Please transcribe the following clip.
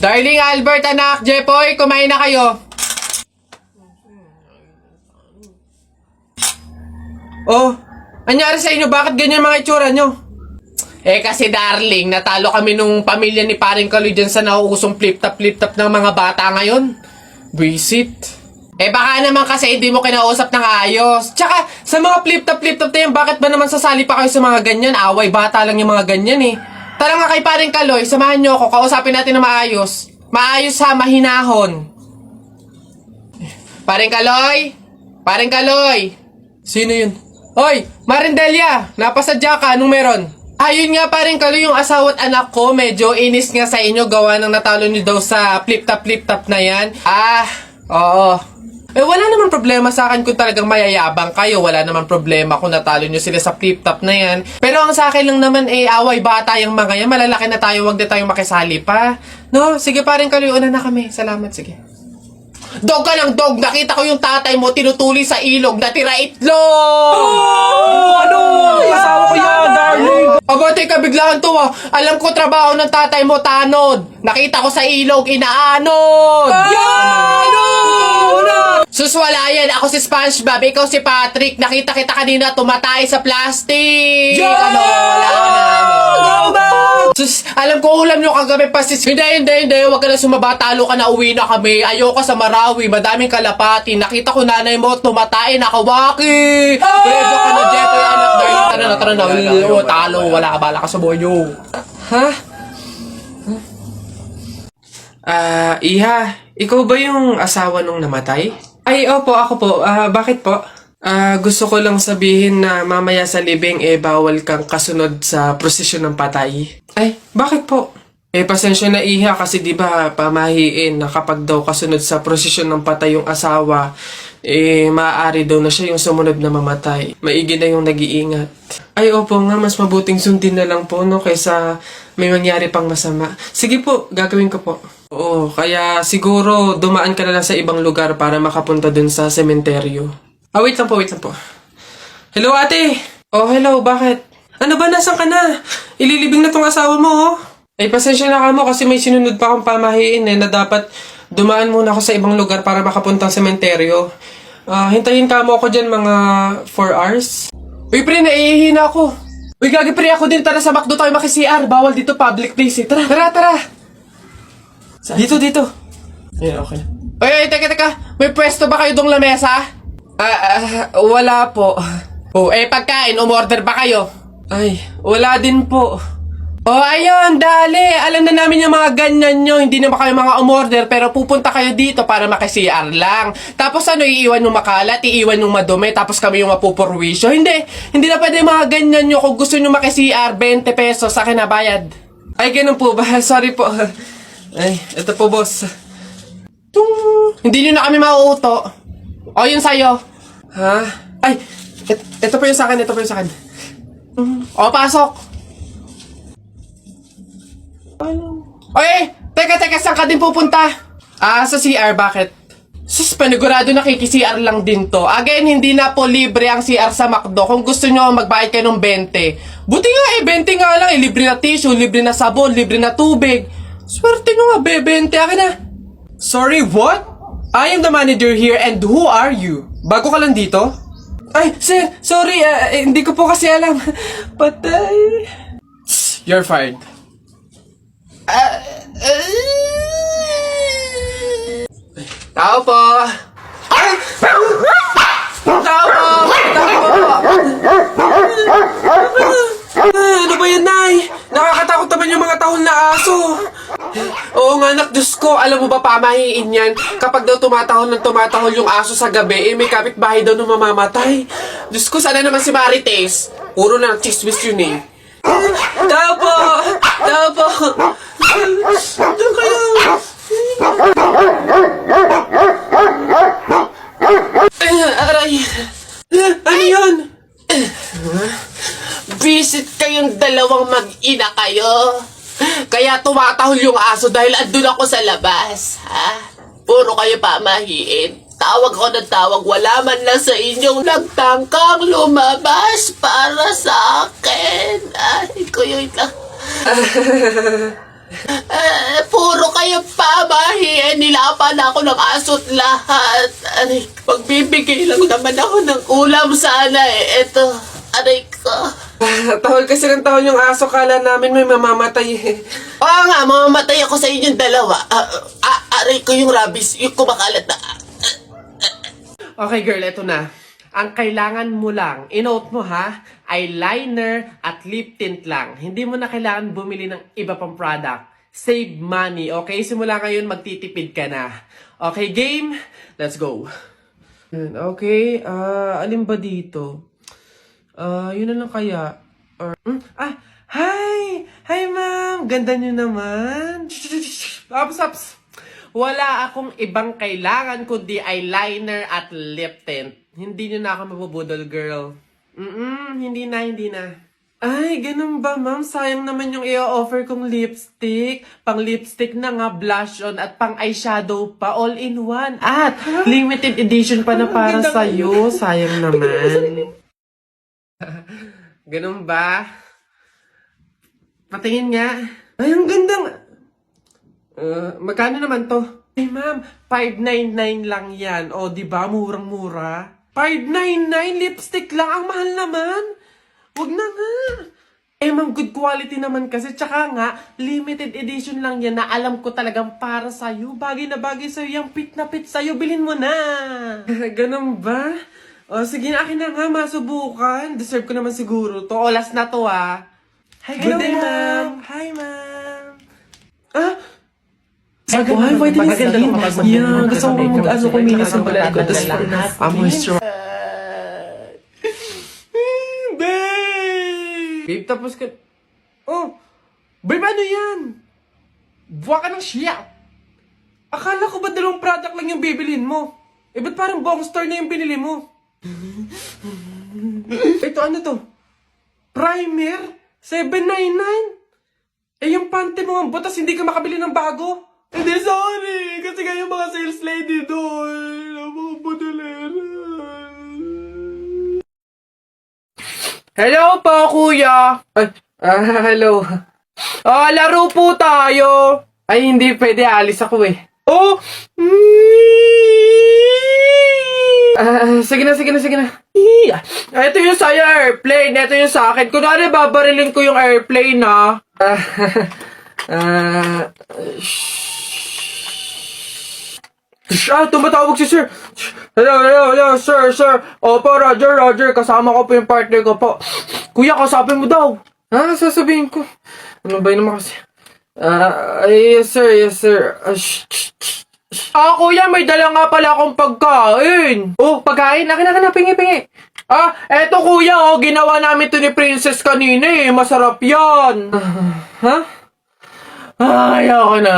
Darling Albert, anak, Jepoy, kumain na kayo. Oh, anyari sa inyo? Bakit ganyan mga itsura nyo? Kasi darling, natalo kami nung pamilya ni paring Kaloy dyan sa nauusong flip-top ng mga bata ngayon. Visit. Baka naman kasi hindi mo kinausap ng ayos. Tsaka, sa mga flip-top na yan, bakit ba naman sasali pa kayo sa mga ganyan? Away, bata lang yung mga ganyan eh. Tara nga kay paring Kaloy, samahan nyo ako, kausapin natin na maayos. Maayos ha, mahinahon. Paring Kaloy? Paring Kaloy? Sino yun? Hoy, Marindelia, napasadya ka, anong meron? Ayun nga paring Kaloy, yung asawa at anak ko, medyo inis nga sa inyo, gawa ng natalo nyo daw sa flip-top na yan. Oo. Wala naman problema sa akin kung talagang mayayabang kayo. Wala naman problema kung natalo nyo sila sa flip-top na yan. Pero ang sa akin lang naman away bata yung mga yan. Malalaki na tayo, wag na tayong makisali pa. No? Sige paring Kaloy, una na kami. Salamat, sige. Dog ka ng dog! Nakita ko yung tatay mo tinutuli sa ilog na tira itlog! Ano? Asawa ko yan, darling! Abate ka, biglaan to Alam ko trabaho ng tatay mo, tanod. Nakita ko sa ilog, inaanod! Sus, wala yan. Ako si SpongeBob, ikaw si Patrick. Nakita kita kanina tumatay sa plastic. Wala na. Sus, alam ko ulam nyo kagabi pa sis. Hindi. Huwag ka na sumaba. Talo ka na, uwi na kami. Ayoko sa Marawi. Madaming kalapati. Nakita ko nanay mo tumatay. Nakawaki. Preso ka na, Jepoy, anak. Tara na. Talo. Wala ka, bala ka sa buhay nyo. Ha? Iha, ikaw ba yung asawa nung namatay? Ay, opo, ako po. Bakit po? Gusto ko lang sabihin na mamaya sa libing bawal kang kasunod sa prosesyon ng patay. Ay, bakit po? Pasensya na Iha kasi di ba pamahiin na kapag daw kasunod sa prosesyon ng patay yung asawa, maaari daw na siya yung sumunod na mamatay. Maigi na yung nag-iingat. Ay, opo nga, mas mabuting sundin na lang po, no, kaysa may mangyari pang masama. Sige po, gagawin ko po. Oo, kaya siguro dumaan ka na lang sa ibang lugar para makapunta dun sa sementeryo. Wait lang po. Hello, ate! Oh, hello, bakit? Ano ba, nasan ka na? Ililibing na tong asawa mo, oh. Pasensya na ka mo kasi may sinunod pa akong pamahiin na dapat dumaan muna ako sa ibang lugar para makapuntang sementeryo. Hintayin ka mo ako dyan mga 4 hours. Uy, pre, naiihi na ako. Uy, gagi, pre, ako din. Tara sa McDo tayo maki-CR. Bawal dito, public place eh. Tara. Dito. Ayan, okay. Uy, teka. May pwesto ba kayo dong lamesa? Wala po. Pagkain, umorder ba kayo? Ay, wala din po. Ayun, dali. Alam na namin yung mga ganyan nyo. Hindi na kayo mga umorder, pero pupunta kayo dito para maki-CR lang. Tapos iiwan yung makalat, iiwan yung madumi, tapos kami yung mapupurwisyo. Hindi na pwede mga ganyan nyo. Kung gusto nyo maki-CR, 20 pesos, sa akin na bayad. Ay, ganun po ba? Sorry po. Ay, ito po, boss. Hindi nyo na kami mauuto. Yun sa'yo. Ha? Ay, ito po yung sa akin, pasok. Teka, saan ka din pupunta? Sa CR, bakit? Sus, panigurado nakiki-CR lang din to. Again, hindi na po libre ang CR sa McDo. Kung gusto nyo, magbayad kayo ng 20. Buti nga 20 nga lang. Libre na tissue, libre na sabon, libre na tubig. Swerte nyo nga, 20. Akin na. Sorry, what? I am the manager here and who are you? Bago ka lang dito? Ay, sir, sorry, hindi ko po kasi alam. Patay. You're fired. Tao po. Ano ba yan, Nay? Nakakatakot naman yung mga tahol na aso. Oo nga, anak, Diyos ko, alam mo ba pamahiin yan? Kapag daw tumatahol yung aso sa gabi, may kapitbahay daw na mamamatay. Diyos ko, sana naman si Marites. Puro na chismis yun eh. Tao po! Doon kayo. Aray. Ano yun? Visit kayong dalawang mag-ina kayo. Kaya tumatahol yung aso dahil andun ako sa labas. Puro kayo pamahiin. Tawag ako ng tawag, wala man lang sa inyong nagtangkang lumabas para sa akin. Ay, kuya lang. Puro kayo pamahiin. Nilapan ako ng aso't lahat. Aray, magbibigay lang naman ako ng ulam sana eh. Ito, aray ko. Tahol kasi ng tahol yung aso, kala namin may mamamatay eh. Oo nga, mamamatay ako sa inyong dalawa. Aray ko yung rabies, yung kumakalat na. Okay girl, eto na. Ang kailangan mo lang, inote mo ha, eyeliner at lip tint lang. Hindi mo na kailangan bumili ng iba pang product. Save money, okay? Simula ngayon, magtitipid ka na. Okay, game? Let's go. Okay, alin ba dito? Yun na lang kaya. Hi! Hi, ma'am! Ganda nyo naman. Ups. Wala akong ibang kailangan kundi eyeliner at lip tint. Hindi nyo na ako mabubudol, girl. Hindi na. Ay, ganun ba, ma'am? Sayang naman yung i-offer kong lipstick. Pang lipstick na nga, blush on, at pang eyeshadow pa, all in one. At limited edition pa na para sa'yo. Sayang naman. Ganun ba? Patingin nga. Ay, ang ganda nga. Magkano naman to? Ay, ma'am, 599 lang yan. O, di ba? Murang-mura. 599 lipstick lang. Ang mahal naman. Wag na nga. Eh, ma'am, good quality naman kasi. Tsaka nga, limited edition lang yan na alam ko talagang para sa'yo. Bagay na bagay sa'yo. Yung pit na pit sa'yo. Bilhin mo na. Ganun ba? O, sige na, akin na nga. Masubukan. Deserve ko naman siguro to. O, last na to, ah. Hi, good day, ma'am. Hi, ma'am. Ay, vitamin C. Yeah, gusto ko mag-ano kuminis ng balat ko. Tapos moisture. Babe, tapos ka... Oh! Babe, ano yan? Buwa ka ng siya. Akala ko ba dalawang product lang yung bibilin mo? Eh, ba't parang buong store na yung binili mo? Ito, ano to? Primer? $7.99? Eh, yung panty mo ang butas, hindi ka makabili ng bago? Hindi, sorry. Kasi nga yung mga sales lady doon. Ang mga budalera. Hello po, kuya. Hello. Laro po tayo. Ay, hindi pwede. Alis ako eh. Oh! Sige na. Ito yung sa'yo, airplane. Ito yung sa akin. Kunwari, babarilin ko yung airplane, ha? Tumatawag si sir. Hello, sir. Opo, Roger. Kasama ko po yung partner ko po. Kuya, kausapin mo daw. Sasabihin ko. Ano ba yun naman kasi? Yes, sir. Kuya, may dala nga pala akong pagkain. Oh, pagkain? Akin na, pingi. Eto kuya, ginawa namin to ni Princess kanina eh. Masarap yan. Ayoko na.